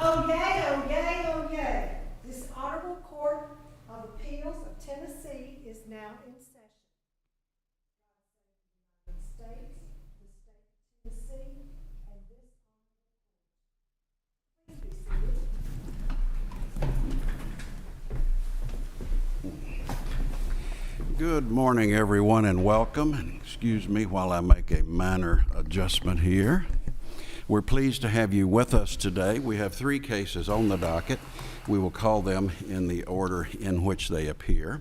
Oh yay, oh yay, oh yay. This Honorable Court of Appeals of Tennessee is now in session. The state of Tennessee, and this Honorable Court. Please be seated. Good morning, everyone, and welcome. And excuse me while I make a minor adjustment here. We're pleased to have you with us today. We have 3 cases on the docket. We will call them in the order in which they appear.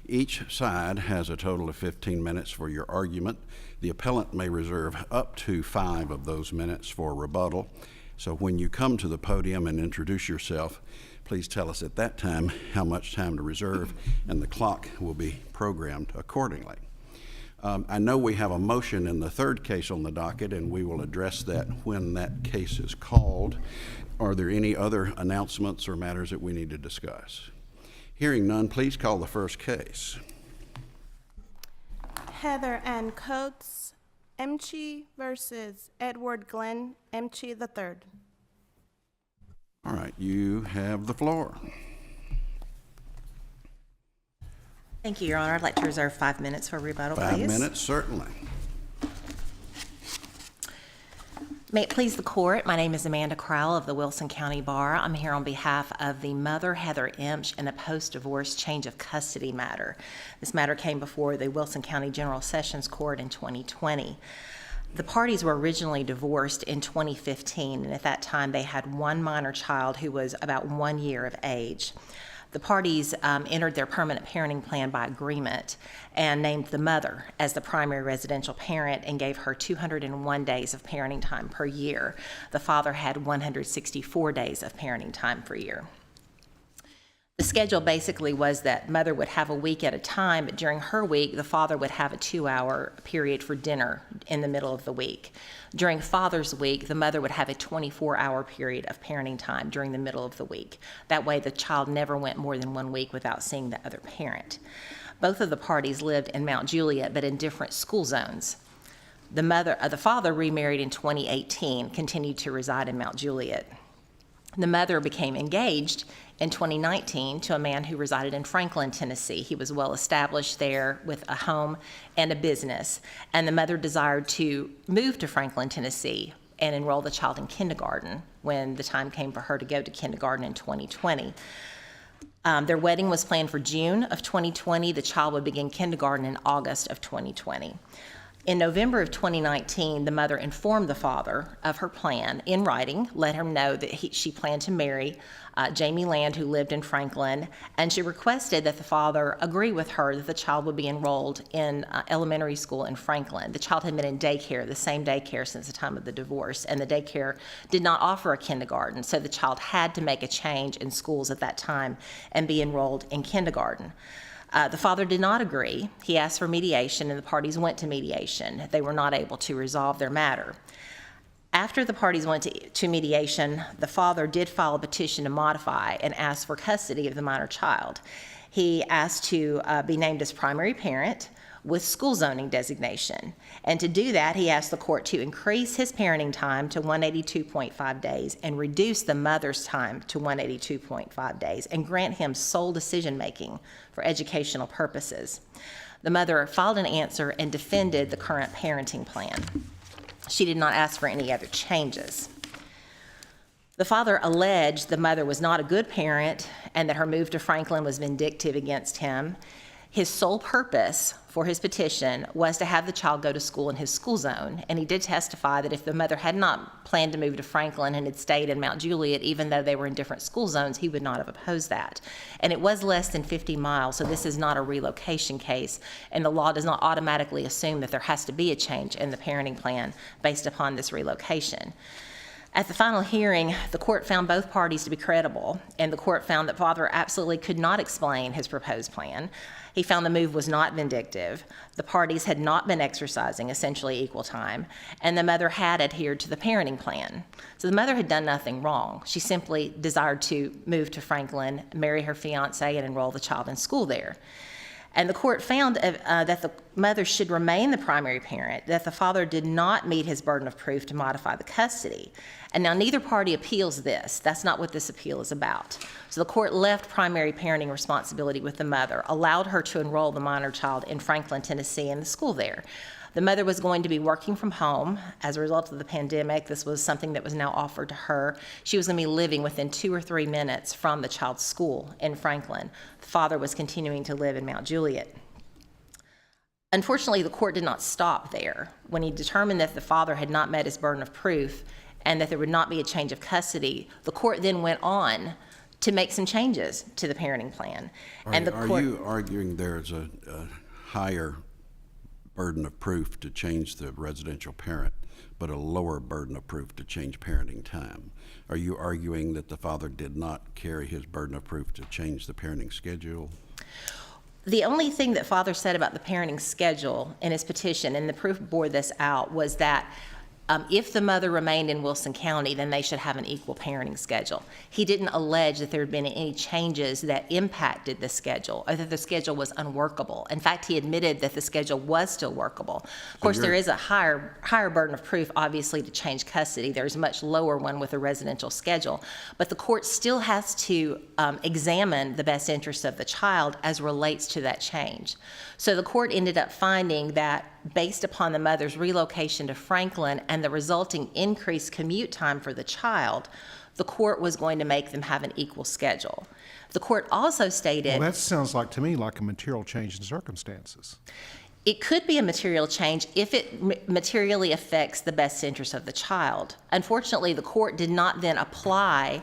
Each side has a total of 15 minutes for your argument. The appellant may reserve up to 5 of those minutes for rebuttal. So when you come to the podium and introduce yourself, please tell us at that time how much time to reserve, and the clock will be programmed accordingly. I know we have a motion in the 3rd case on the docket, and we will address that when that case is called. Are there any other announcements or matters that we need to discuss? Hearing none, please call the first case. Heather Ann Coates, Emch versus Edward Glen, Emch III. All right, you have the floor. Thank you, Your Honor. I'd like to reserve 5 minutes for rebuttal, please. 5 minutes, certainly. May it please the court, my name is Amanda Crowell of the Wilson County Bar. I'm here on behalf of the mother, Heather Emch, in a post-divorce change of custody matter. This matter came before the Wilson County General Sessions Court in 2020. The parties were originally divorced in 2015, and at that time they had one minor child who was about 1 year of age. The parties entered their permanent parenting plan by agreement and named the mother as the primary residential parent and gave her 201 days of parenting time per year. The father had 164 days of parenting time per year. The schedule basically was that mother would have a week at a time, but during her week, the father would have a 2-hour period for dinner in the middle of the week. During father's week, the mother would have a 24-hour period of parenting time during the middle of the week. That way, the child never went more than 1 week without seeing the other parent. Both of the parties lived in Mount Juliet, but in different school zones. The father remarried in 2018, continued to reside in Mount Juliet. The mother became engaged in 2019 to a man who resided in Franklin, Tennessee. He was well established there with a home and a business, and the mother desired to move to Franklin, Tennessee and enroll the child in kindergarten when the time came for her to go to kindergarten in 2020. Their wedding was planned for June of 2020. The child would begin kindergarten in August of 2020. In November of 2019, the mother informed the father of her plan in writing, let him know that she planned to marry Jamie Land, who lived in Franklin, and she requested that the father agree with her that the child would be enrolled in elementary school in Franklin. The child had been in daycare, the same daycare since the time of the divorce, and the daycare did not offer a kindergarten, so the child had to make a change in schools at that time and be enrolled in kindergarten. The father did not agree. He asked for mediation, and the parties went to mediation. They were not able to resolve their matter. After the parties went to mediation, the father did file a petition to modify and ask for custody of the minor child. He asked to be named as primary parent with school zoning designation. And to do that, he asked the court to increase his parenting time to 182.5 days and reduce the mother's time to 182.5 days and grant him sole decision-making for educational purposes. The mother filed an answer and defended the current parenting plan. She did not ask for any other changes. The father alleged the mother was not a good parent and that her move to Franklin was vindictive against him. His sole purpose for his petition was to have the child go to school in his school zone, and he did testify that if the mother had not planned to move to Franklin and had stayed in Mount Juliet, even though they were in different school zones, he would not have opposed that. And it was less than 50 miles, so this is not a relocation case, and the law does not automatically assume that there has to be a change in the parenting plan based upon this relocation. At the final hearing, the court found both parties to be credible, and the court found that father absolutely could not explain his proposed plan. He found the move was not vindictive. The parties had not been exercising essentially equal time, and the mother had adhered to the parenting plan. So the mother had done nothing wrong. She simply desired to move to Franklin, marry her fiance, and enroll the child in school there. And the court found that the mother should remain the primary parent, that the father did not meet his burden of proof to modify the custody. And now neither party appeals this. That's not what this appeal is about. So the court left primary parenting responsibility with the mother, allowed her to enroll the minor child in Franklin, Tennessee, in the school there. The mother was going to be working from home. As a result of the pandemic, this was something that was now offered to her. She was going to be living within 2 or 3 minutes from the child's school in Franklin. The father was continuing to live in Mount Juliet. Unfortunately, the court did not stop there. When he determined that the father had not met his burden of proof and that there would not be a change of custody, the court then went on to make some changes to the parenting plan. Are you arguing there's a higher burden of proof to change the residential parent, but a lower burden of proof to change parenting time? Are you arguing that the father did not carry his burden of proof to change the parenting schedule? The only thing that father said about the parenting schedule in his petition, and the proof bore this out, was that if the mother remained in Wilson County, then they should have an equal parenting schedule. He didn't allege that there had been any changes that impacted the schedule, or that the schedule was unworkable. In fact, he admitted that the schedule was still workable. Of course, there is a higher burden of proof, obviously, to change custody. There's a much lower one with a residential schedule. But the court still has to examine the best interest of the child as relates to that change. So the court ended up finding that based upon the mother's relocation to Franklin and the resulting increased commute time for the child, the court was going to make them have an equal schedule. The court also stated— Well, that sounds like to me like a material change in circumstances. It could be a material change if it materially affects the best interest of the child. Unfortunately, the court did not then apply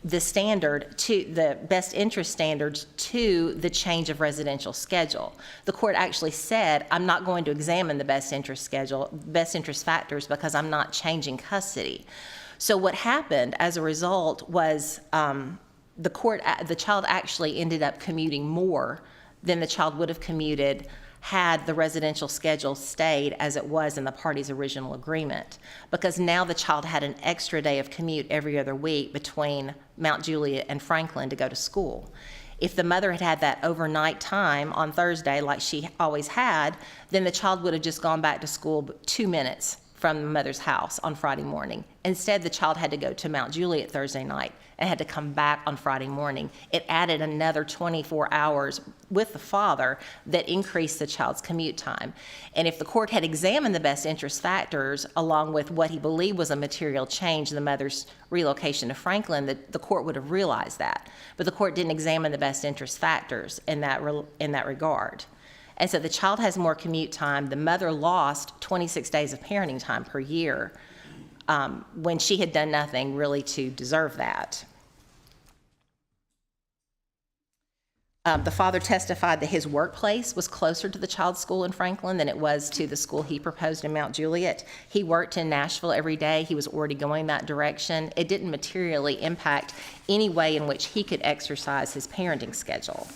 the standard to the best interest standards to the change of residential schedule. The court actually said, I'm not going to examine the best interest factors because I'm not changing custody. So what happened as a result was the child actually ended up commuting more than the child would have commuted had the residential schedule stayed as it was in the parties' original agreement, because now the child had an extra day of commute every other week between Mount Juliet and Franklin to go to school. If the mother had had that overnight time on Thursday like she always had, then the child would have just gone back to school 2 minutes from the mother's house on Friday morning. Instead, the child had to go to Mount Juliet Thursday night and had to come back on Friday morning. It added another 24 hours with the father that increased the child's commute time. And if the court had examined the best interest factors along with what he believed was a material change in the mother's relocation to Franklin, the court would have realized that. But the court didn't examine the best interest factors in that regard. And so the child has more commute time. The mother lost 26 days of parenting time per year when she had done nothing really to deserve that. The father testified that his workplace was closer to the child's school in Franklin than it was to the school he proposed in Mount Juliet. He worked in Nashville every day. He was already going that direction. It didn't materially impact any way in which he could exercise his parenting schedule.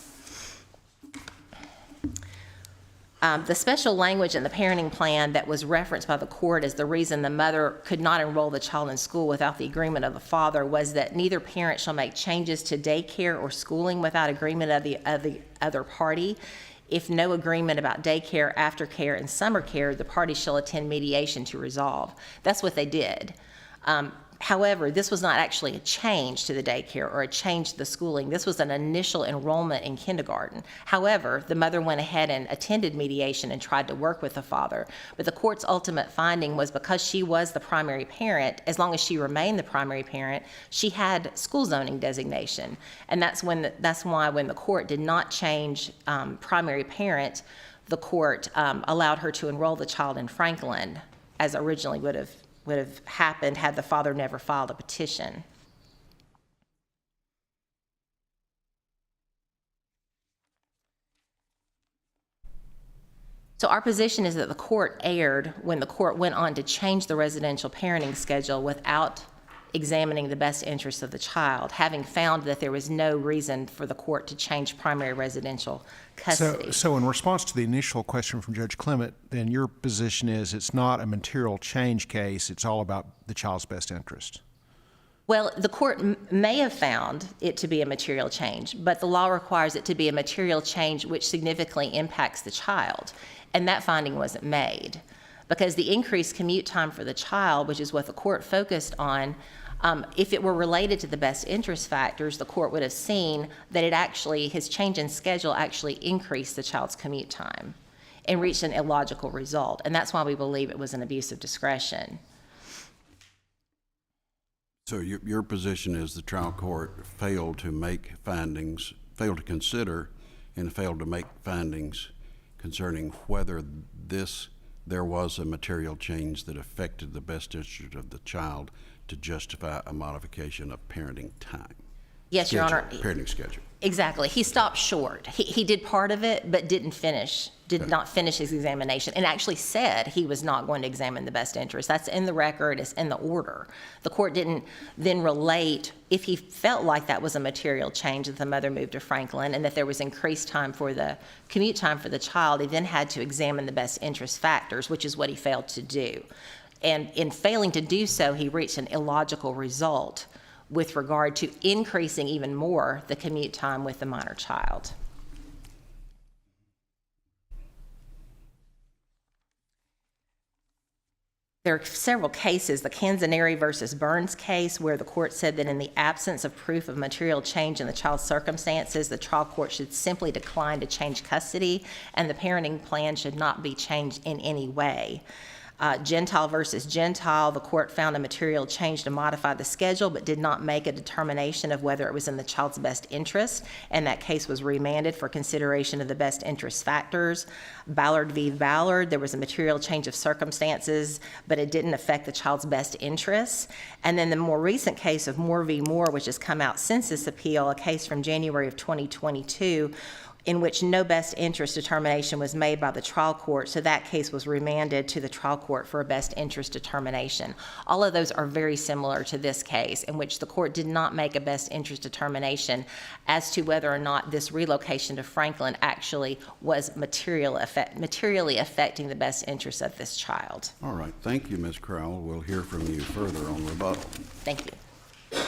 The special language in the parenting plan that was referenced by the court as the reason the mother could not enroll the child in school without the agreement of the father was that neither parent shall make changes to daycare or schooling without agreement of the other party. If no agreement about daycare, aftercare, and summer care, the parties shall attend mediation to resolve. That's what they did. However, this was not actually a change to the daycare or a change to the schooling. This was an initial enrollment in kindergarten. However, the mother went ahead and attended mediation and tried to work with the father. But the court's ultimate finding was because she was the primary parent, as long as she remained the primary parent, she had school zoning designation. And that's why when the court did not change primary parent, the court allowed her to enroll the child in Franklin, as originally would have happened had the father never filed a petition. So our position is that the court erred when the court went on to change the residential parenting schedule without examining the best interests of the child, having found that there was no reason for the court to change primary residential custody. So in response to the initial question from Judge Clement, then your position is it's not a material change case, it's all about the child's best interest. Well, the court may have found it to be a material change, but the law requires it to be a material change which significantly impacts the child. And that finding wasn't made because the increased commute time for the child, which is what the court focused on, if it were related to the best interest factors, the court would have seen that his change in schedule actually increased the child's commute time and reached an illogical result. And that's why we believe it was an abuse of discretion. So your position is the trial court failed to consider and failed to make findings concerning whether there was a material change that affected the best interest of the child to justify a modification of parenting time. Yes, Your Honor. Parenting schedule. Exactly. He stopped short. He did part of it, but did not finish his examination, and actually said he was not going to examine the best interest. That's in the record. It's in the order. The court didn't then relate if he felt like that was a material change that the mother moved to Franklin and that there was increased time for the commute time for the child. He then had to examine the best interest factors, which is what he failed to do. And in failing to do so, he reached an illogical result with regard to increasing even more the commute time with the minor child. There are several cases, the Canzaneri versus Burns case, where the court said that in the absence of proof of material change in the child's circumstances, the trial court should simply decline to change custody, and the parenting plan should not be changed in any way. Gentile versus Gentile, the court found a material change to modify the schedule, but did not make a determination of whether it was in the child's best interest, and that case was remanded for consideration of the best interest factors. Ballard v. Ballard, there was a material change of circumstances, but it didn't affect the child's best interests. And then the more recent case of Moore v. Moore, which has come out since this appeal, a case from January of 2022, in which no best interest determination was made by the trial court, so that case was remanded to the trial court for a best interest determination. All of those are very similar to this case, in which the court did not make a best interest determination as to whether or not this relocation to Franklin actually was materially affecting the best interest of this child. All right. Thank you, Ms. Crowell. We'll hear from you further on rebuttal. Thank you.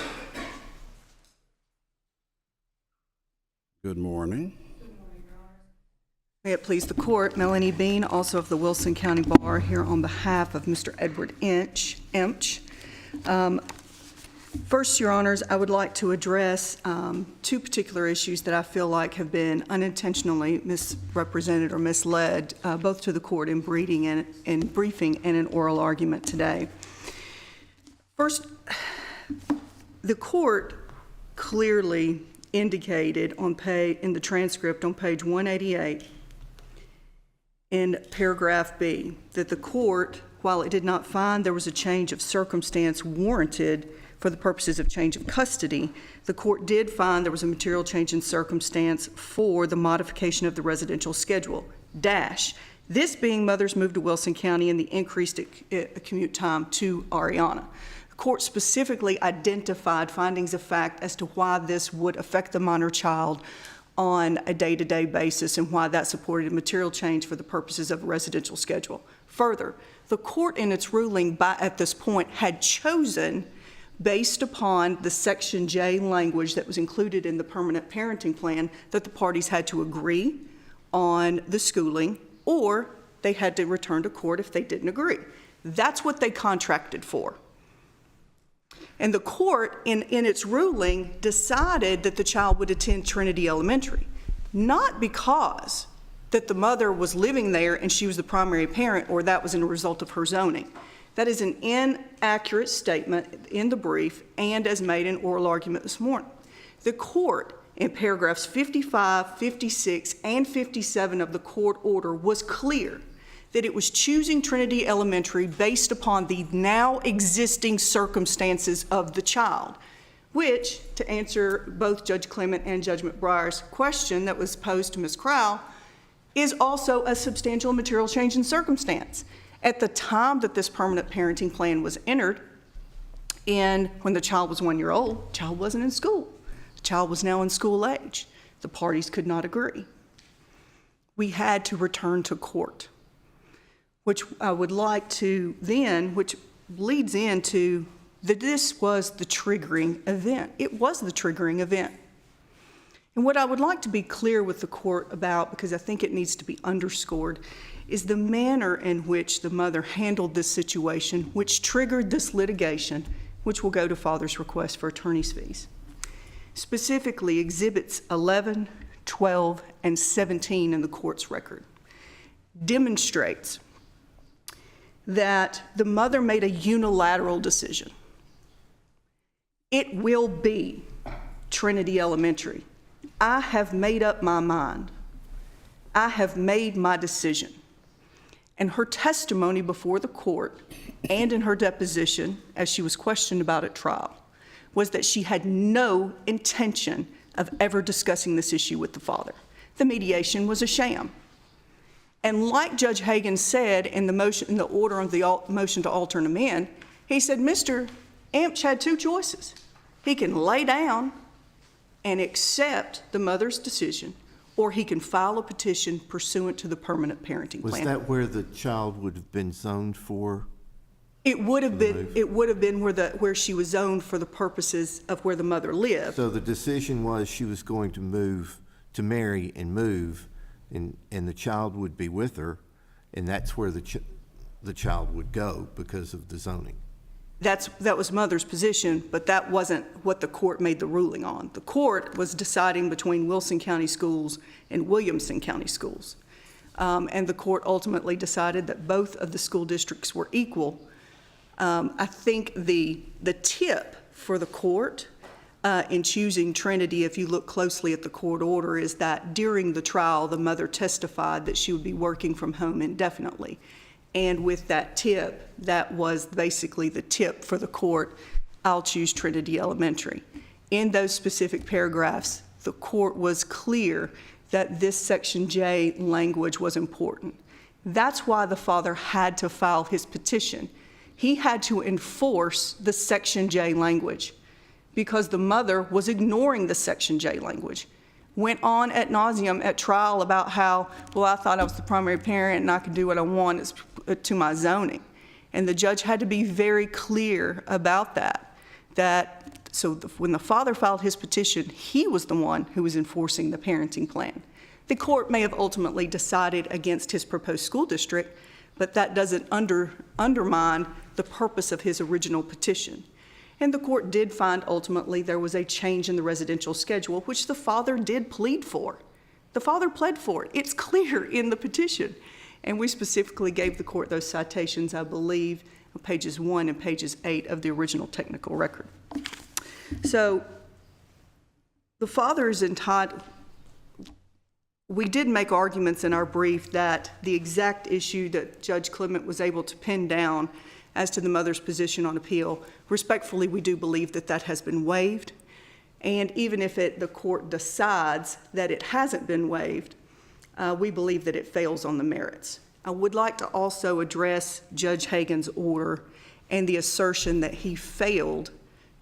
Good morning. May it please the court, Melanie Bean, also of the Wilson County Bar, here on behalf of Mr. Edward Emch. First, Your Honors, I would like to address two particular issues that I feel like have been unintentionally misrepresented or misled, both to the court in briefing and in oral argument today. First, the court clearly indicated in the transcript on page 188 in paragraph B that the court, while it did not find there was a change of circumstance warranted for the purposes of change of custody, the court did find there was a material change in circumstance for the modification of the residential schedule, this being mother's move to Wilson County and the increased commute time to Ariana. The court specifically identified findings of fact as to why this would affect the minor child on a day-to-day basis and why that supported a material change for the purposes of a residential schedule. Further, the court in its ruling at this point had chosen, based upon the Section J language that was included in the permanent parenting plan, that the parties had to agree on the schooling or they had to return to court if they didn't agree. That's what they contracted for. And the court, in its ruling, decided that the child would attend Trinity Elementary, not because that the mother was living there and she was the primary parent or that was a result of her zoning. That is an inaccurate statement in the brief and as made in oral argument this morning. The court, in paragraphs 55, 56, and 57 of the court order, was clear that it was choosing Trinity Elementary based upon the now existing circumstances of the child, which, to answer both Judge Clement and Judge McBriar's question that was posed to Ms. Crowell, is also a substantial material change in circumstance. At the time that this permanent parenting plan was entered, and when the child was 1 year old, the child wasn't in school. The child was now in school age. The parties could not agree. We had to return to court, which I would like to then, which leads into that this was the triggering event. It was the triggering event. And what I would like to be clear with the court about, because I think it needs to be underscored, is the manner in which the mother handled this situation, which triggered this litigation, which will go to father's request for attorney's fees. Specifically, Exhibits 11, 12, and 17 in the court's record demonstrates that the mother made a unilateral decision. It will be Trinity Elementary. I have made up my mind. I have made my decision. And her testimony before the court and in her deposition, as she was questioned about at trial, was that she had no intention of ever discussing this issue with the father. The mediation was a sham. And like Judge Hagan said in the order of the motion to alter and amend, he said Mr. Emch had two choices. He can lay down and accept the mother's decision, or he can file a petition pursuant to the permanent parenting plan. Was that where the child would have been zoned for? It would have been where she was zoned for the purposes of where the mother lived. So the decision was she was going to move, to marry and move, and the child would be with her, and that's where the child would go because of the zoning. That was mother's position, but that wasn't what the court made the ruling on. The court was deciding between Wilson County Schools and Williamson County Schools. And the court ultimately decided that both of the school districts were equal. I think the tip for the court in choosing Trinity, if you look closely at the court order, is that during the trial, the mother testified that she would be working from home indefinitely. And with that tip, that was basically the tip for the court, I'll choose Trinity Elementary. In those specific paragraphs, the court was clear that this Section J language was important. That's why the father had to file his petition. He had to enforce the Section J language because the mother was ignoring the Section J language. Went on ad nauseum at trial about how, well, I thought I was the primary parent and I could do what I want to my zoning. And the judge had to be very clear about that. When the father filed his petition, he was the one who was enforcing the parenting plan. The court may have ultimately decided against his proposed school district, but that doesn't undermine the purpose of his original petition. And the court did find ultimately there was a change in the residential schedule, which the father did plead for. The father pled for it. It's clear in the petition. And we specifically gave the court those citations, I believe, on pages 1 and pages 8 of the original technical record. So the father is entitled. We did make arguments in our brief that the exact issue that Judge Clement was able to pin down as to the mother's position on appeal, respectfully, we do believe that that has been waived. And even if the court decides that it hasn't been waived, we believe that it fails on the merits. I would like to also address Judge Hagan's order and the assertion that he failed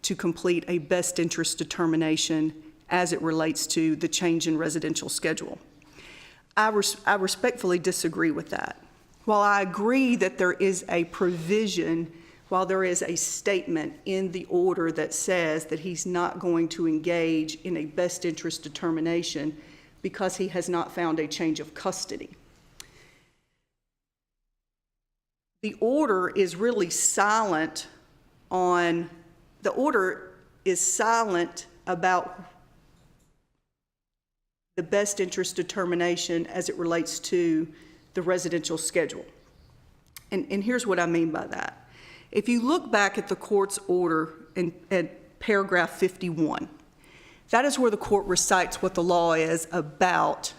to complete a best interest determination as it relates to the change in residential schedule. I respectfully disagree with that. While I agree that there is a provision, while there is a statement in the order that says that he's not going to engage in a best interest determination because he has not found a change of custody. The order is really silent about the best interest determination as it relates to the residential schedule. And here's what I mean by that. If you look back at the court's order at paragraph 51, that is where the court recites what the law is about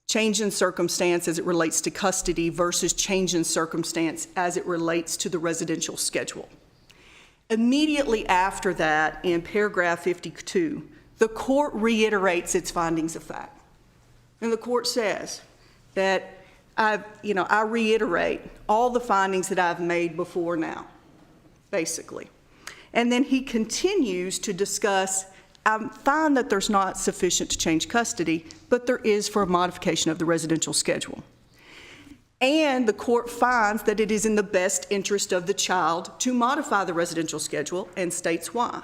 change in circumstance as it relates to custody versus change in circumstance as it relates to the residential schedule. Immediately after that, in paragraph 52, the court reiterates its findings of fact. And the court says that I reiterate all the findings that I've made before now, basically. And then he continues to discuss, I find that there's not sufficient to change custody, but there is for a modification of the residential schedule. And the court finds that it is in the best interest of the child to modify the residential schedule and states why.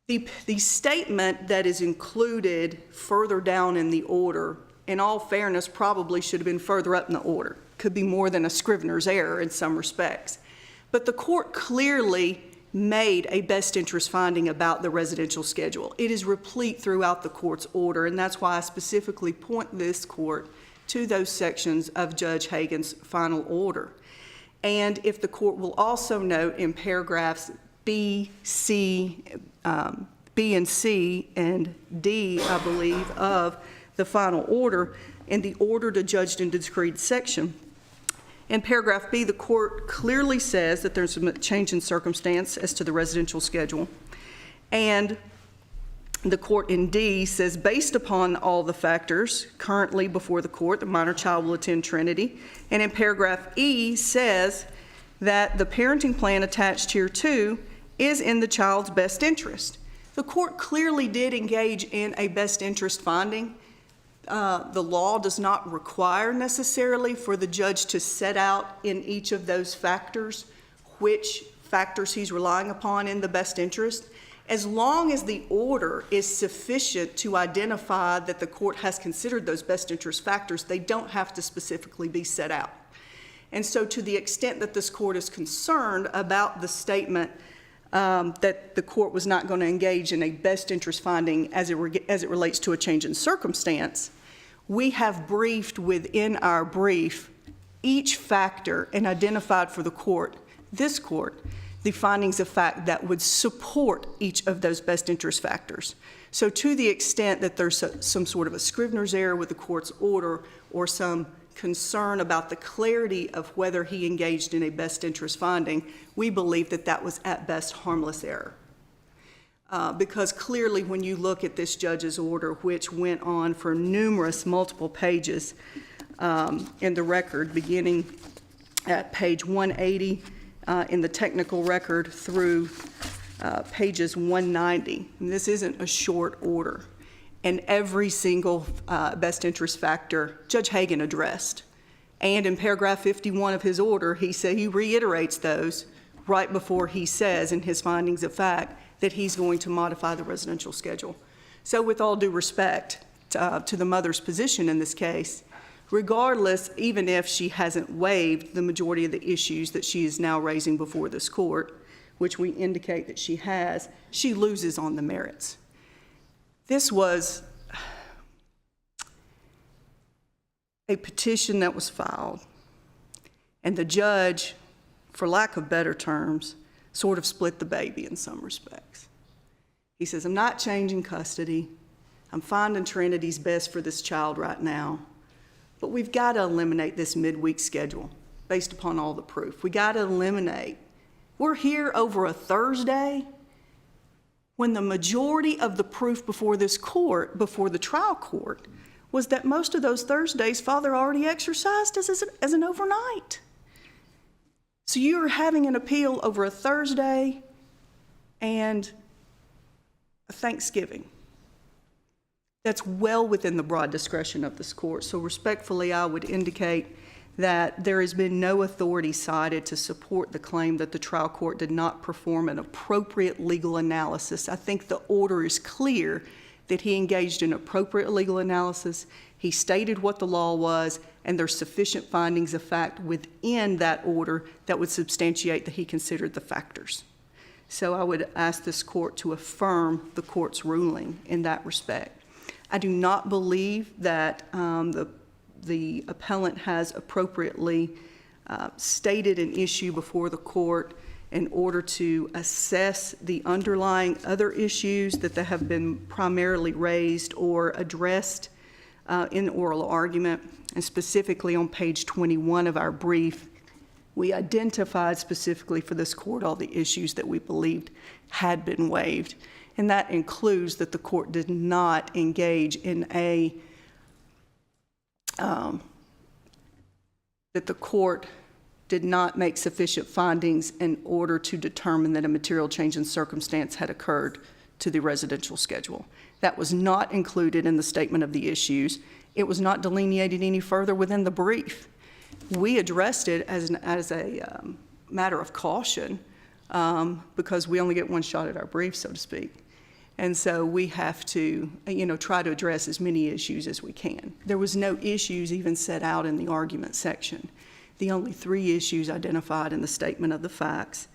The statement that is included further down in the order, in all fairness, probably should have been further up in the order. Could be more than a scrivener's error in some respects. But the court clearly made a best interest finding about the residential schedule. It is replete throughout the court's order, and that's why I specifically point this court to those sections of Judge Hagan's final order. And if the court will also note in paragraphs B and C and D, I believe, of the final order, in the order to judged and decreed section. In paragraph B, the court clearly says that there's a change in circumstance as to the residential schedule. And the court in D says, based upon all the factors currently before the court, the minor child will attend Trinity. And in paragraph E says that the parenting plan attached here too is in the child's best interest. The court clearly did engage in a best interest finding. The law does not require necessarily for the judge to set out in each of those factors which factors he's relying upon in the best interest. As long as the order is sufficient to identify that the court has considered those best interest factors, they don't have to specifically be set out. And so to the extent that this court is concerned about the statement that the court was not going to engage in a best interest finding as it relates to a change in circumstance, we have briefed within our brief each factor and identified for the court, this court, the findings of fact that would support each of those best interest factors. So to the extent that there's some sort of a scrivener's error with the court's order or some concern about the clarity of whether he engaged in a best interest finding, we believe that that was at best harmless error. Because clearly when you look at this judge's order, which went on for multiple pages in the record, beginning at page 180 in the technical record through pages 190. And this isn't a short order. And every single best interest factor Judge Hagan addressed. And in paragraph 51 of his order, he reiterates those right before he says in his findings of fact that he's going to modify the residential schedule. So with all due respect to the mother's position in this case, regardless, even if she hasn't waived the majority of the issues that she is now raising before this court, which we indicate that she has, she loses on the merits. This was a petition that was filed, and the judge, for lack of better terms, sort of split the baby in some respects. He says, I'm not changing custody. I'm finding Trinity's best for this child right now, but we've got to eliminate this midweek schedule based upon all the proof. We got to eliminate. We're here over a Thursday when the majority of the proof before this court, before the trial court, was that most of those Thursdays father already exercised as an overnight. So you're having an appeal over a Thursday and a Thanksgiving. That's well within the broad discretion of this court. So respectfully, I would indicate that there has been no authority cited to support the claim that the trial court did not perform an appropriate legal analysis. I think the order is clear that he engaged in appropriate legal analysis. He stated what the law was, and there's sufficient findings of fact within that order that would substantiate that he considered the factors. So I would ask this court to affirm the court's ruling in that respect. I do not believe that the appellant has appropriately stated an issue before the court in order to assess the underlying other issues that have been primarily raised or addressed in oral argument. And specifically on page 21 of our brief, we identified specifically for this court all the issues that we believed had been waived. And that includes that the court did not engage in that the court did not make sufficient findings in order to determine that a material change in circumstance had occurred to the residential schedule. That was not included in the statement of the issues. It was not delineated any further within the brief. We addressed it as a matter of caution because we only get one shot at our brief, so to speak. And so we have to, try to address as many issues as we can. There was no issues even set out in the argument section. The only 3 issues identified in the statement of the facts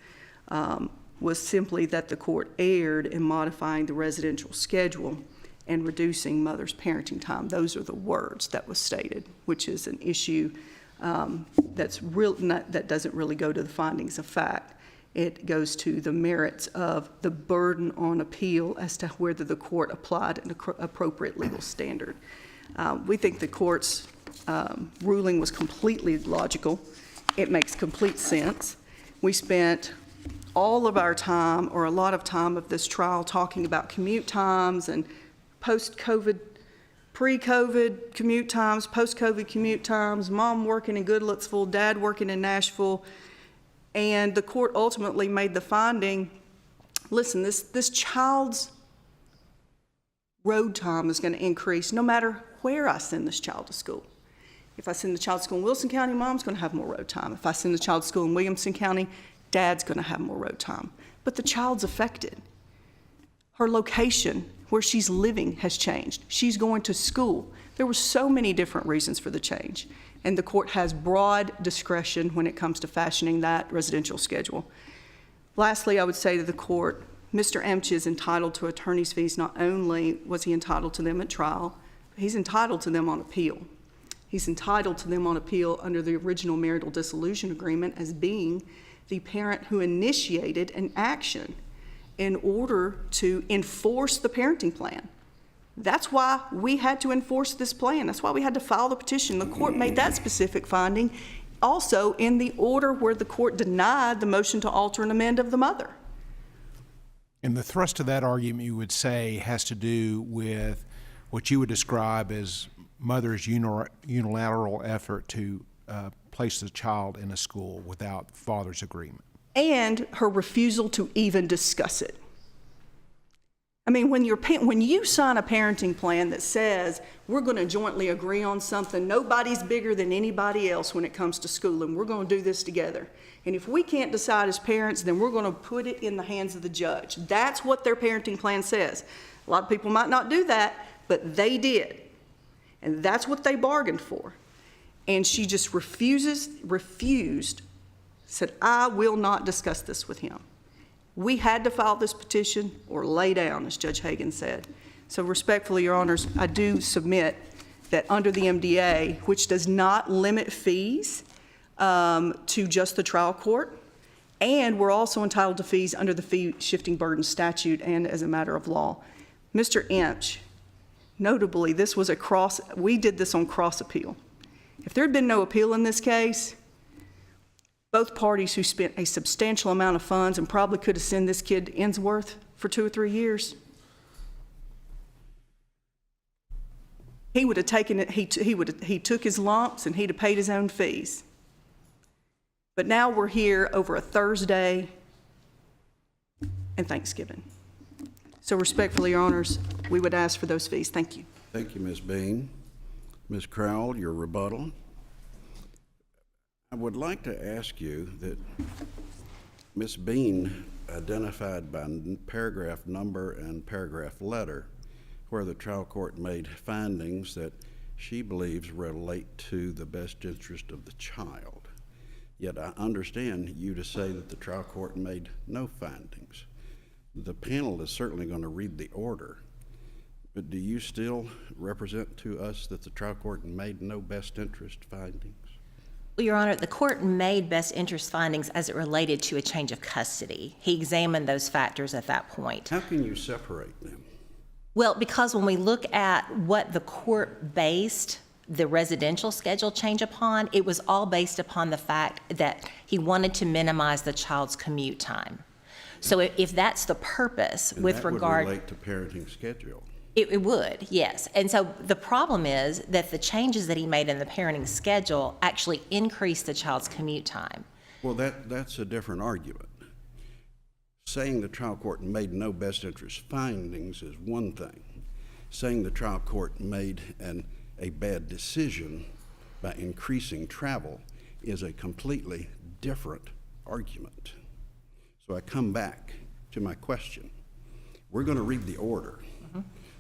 was simply that the court erred in modifying the residential schedule and reducing mother's parenting time. Those are the words that was stated, which is an issue that doesn't really go to the findings of fact. It goes to the merits of the burden on appeal as to whether the court applied an appropriate legal standard. We think the court's ruling was completely logical. It makes complete sense. We spent all of our time, or a lot of time of this trial, talking about commute times and post-COVID, pre-COVID commute times, post-COVID commute times, mom working in Goodlettsville, dad working in Nashville. And the court ultimately made the finding, listen, this child's road time is going to increase no matter where I send this child to school. If I send the child to school in Wilson County, mom's going to have more road time. If I send the child to school in Williamson County, dad's going to have more road time. But the child's affected. Her location, where she's living, has changed. She's going to school. There were so many different reasons for the change. And the court has broad discretion when it comes to fashioning that residential schedule. Lastly, I would say to the court, Mr. Emch is entitled to attorney's fees. Not only was he entitled to them at trial, but he's entitled to them on appeal. He's entitled to them on appeal under the original marital dissolution agreement as being the parent who initiated an action in order to enforce the parenting plan. That's why we had to enforce this plan. That's why we had to file the petition. The court made that specific finding also in the order where the court denied the motion to alter and amend of the mother. And the thrust of that argument, you would say, has to do with what you would describe as mother's unilateral effort to place the child in a school without father's agreement. And her refusal to even discuss it. I mean, when you sign a parenting plan that says we're going to jointly agree on something, nobody's bigger than anybody else when it comes to school, and we're going to do this together. And if we can't decide as parents, then we're going to put it in the hands of the judge. That's what their parenting plan says. A lot of people might not do that, but they did. And that's what they bargained for. And she just refused, said, I will not discuss this with him. We had to file this petition or lay down, as Judge Hagan said. So respectfully, Your Honors, I do submit that under the MDA, which does not limit fees to just the trial court, and we're also entitled to fees under the fee shifting burden statute and as a matter of law. Mr. Emch, notably, we did this on cross appeal. If there had been no appeal in this case, both parties who spent a substantial amount of funds and probably could have sent this kid to Innsworth for 2 or 3 years, he would have taken it, he took his lumps and he'd have paid his own fees. But now we're here over a Thursday and Thanksgiving. So respectfully, Your Honors, we would ask for those fees. Thank you. Thank you, Ms. Bean. Ms. Crowell, your rebuttal. I would like to ask you that Ms. Bean identified by paragraph number and paragraph letter where the trial court made findings that she believes relate to the best interest of the child. Yet I understand you to say that the trial court made no findings. The panel is certainly going to read the order, but do you still represent to us that the trial court made no best interest findings? Well, Your Honor, the court made best interest findings as it related to a change of custody. He examined those factors at that point. How can you separate them? Well, because when we look at what the court based the residential schedule change upon, it was all based upon the fact that he wanted to minimize the child's commute time. So if that's the purpose And with regard— that would relate to parenting schedule. It would, yes. And so the problem is that the changes that he made in the parenting schedule actually increased the child's commute time. Well, that's a different argument. Saying the trial court made no best interest findings is one thing. Saying the trial court made a bad decision by increasing travel is a completely different argument. So I come back to my question. We're going to read the order,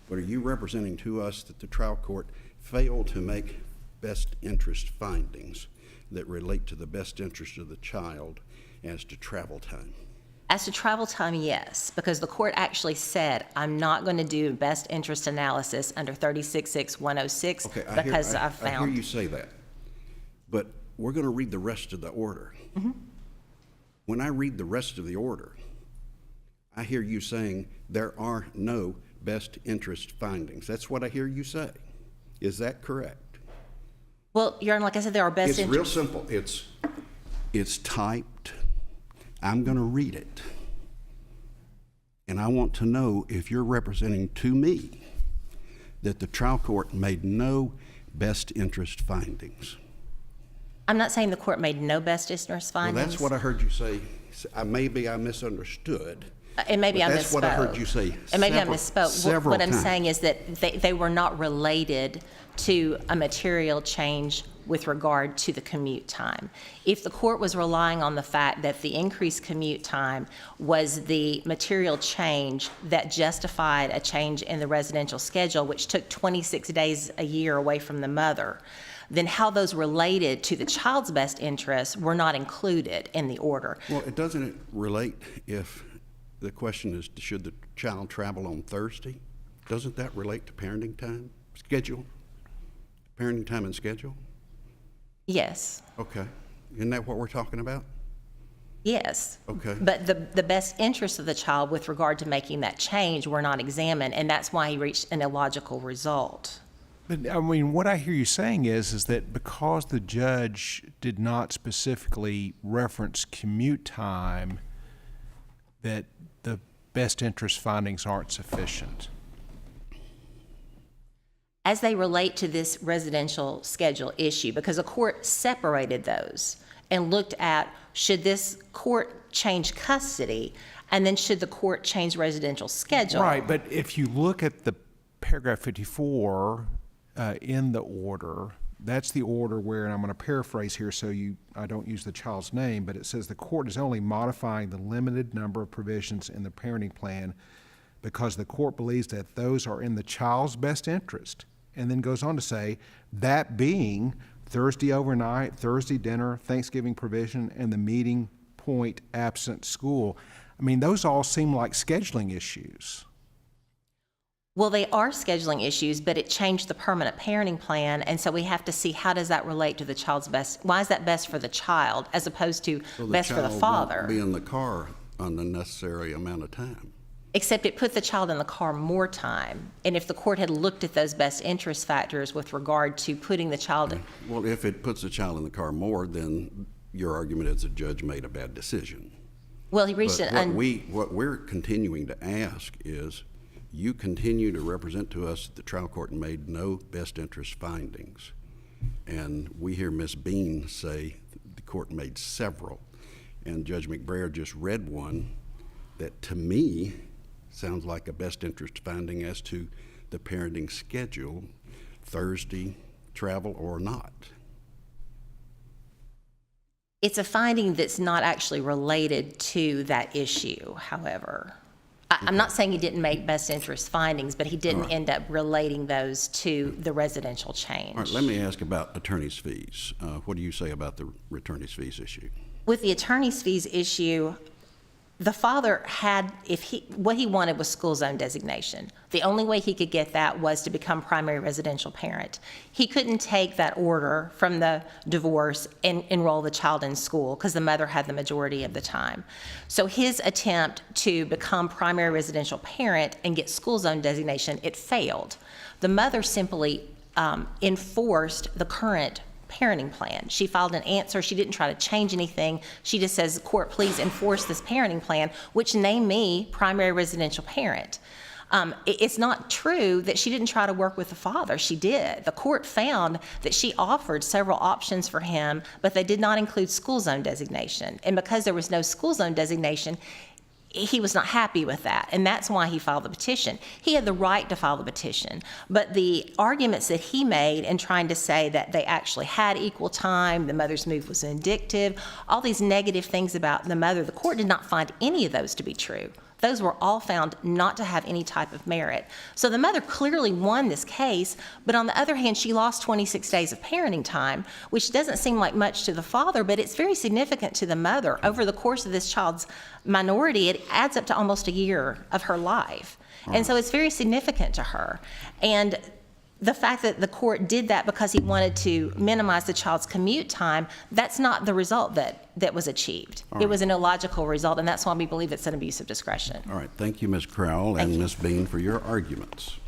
but are you representing to us that the trial court failed to make best interest findings that relate to the best interest of the child as to travel time? As to travel time, yes, because the court actually said, I'm not going to do best interest analysis under 366106 because I I found. hear you say that, but we're going to read the rest of the order. When I read the rest of the order, I hear you saying there are no best interest findings. That's what I hear you say. Is that correct? Well, Your Honor, like I said, there are best It's interest. real simple. It's typed. I'm going to read it. And I want to know if you're representing to me that the trial court made no best interest findings. I'm not saying the court made no best interest Well, findings. that's what I heard you say. Maybe I misunderstood. And maybe but I misspoke. that's what I heard you say. And maybe I several- misspoke. several What I'm times. saying is that they were not related to a material change with regard to the commute time. If the court was relying on the fact that the increased commute time was the material change that justified a change in the residential schedule, which took 26 days a year away from the mother, then how those related to the child's best interests were not included in the order. Well, doesn't it relate if the question is, should the child travel on Thursday? Doesn't that relate to parenting time, schedule? Parenting time and schedule? Yes. Okay. Isn't that what we're talking about? Yes. Okay. But the best interests of the child with regard to making that change were not examined, and that's why he reached an illogical result. But, I mean, what I hear you saying is that because the judge did not specifically reference commute time, that the best interest findings aren't sufficient. As they relate to this residential schedule issue, because the court separated those and looked at, should this court change custody, and then should the court change residential schedule? Right, but if you look at the paragraph 54 in the order, that's the order where, and I'm going to paraphrase here so I don't use the child's name, but it says the court is only modifying the limited number of provisions in the parenting plan because the court believes that those are in the child's best interest. And then goes on to say, that being Thursday overnight, Thursday dinner, Thanksgiving provision, and the meeting point absent school. I mean, those all seem like scheduling issues. Well, they are scheduling issues, but it changed the permanent parenting plan, and so we have to see how does that relate to the child's best. Why is that best for the child as opposed to best for the child father? won't be in the car an unnecessary amount of time. Except it put the child in the car more time. And if the court had looked at those best interest factors with regard to putting the child in. Well, if it puts the child in the car more, then your argument is the judge made a bad decision. Well, he reached But an. what we're continuing to ask is, you continue to represent to us that the trial court made no best interest findings. And we hear Ms. Bean say the court made several. And Judge McBrayer just read one that to me sounds like a best interest finding as to the parenting schedule, Thursday travel or not. It's a finding that's not actually related to that issue, however. I'm not saying he didn't make best interest findings, but he didn't end up relating those to the residential change. All right, let me ask about attorney's fees. What do you say about the attorney's fees issue? With the attorney's fees issue, the father had, what he wanted was school zone designation. The only way he could get that was to become primary residential parent. He couldn't take that order from the divorce and enroll the child in school because the mother had the majority of the time. So his attempt to become primary residential parent and get school zone designation, it failed. The mother simply enforced the current parenting plan. She filed an answer. She didn't try to change anything. She just says, court, please enforce this parenting plan, which named me primary residential parent. It's not true that she didn't try to work with the father. She did. The court found that she offered several options for him, but they did not include school zone designation. And because there was no school zone designation, he was not happy with that, and that's why he filed the petition. He had the right to file the petition, but the arguments that he made in trying to say that they actually had equal time, the mother's move was vindictive, all these negative things about the mother, the court did not find any of those to be true. Those were all found not to have any type of merit. So the mother clearly won this case, but on the other hand, she lost 26 days of parenting time, which doesn't seem like much to the father, but it's very significant to the mother. Over the course of this child's minority, it adds up to almost a year of her life. And so it's very significant to her. And the fact that the court did that because he wanted to minimize the child's commute time, that's not the result that was achieved. It was an illogical result, and that's why we believe it's an abuse of discretion. All right, thank you, Ms. Crowell and Thank you. Ms. Bean, for your arguments.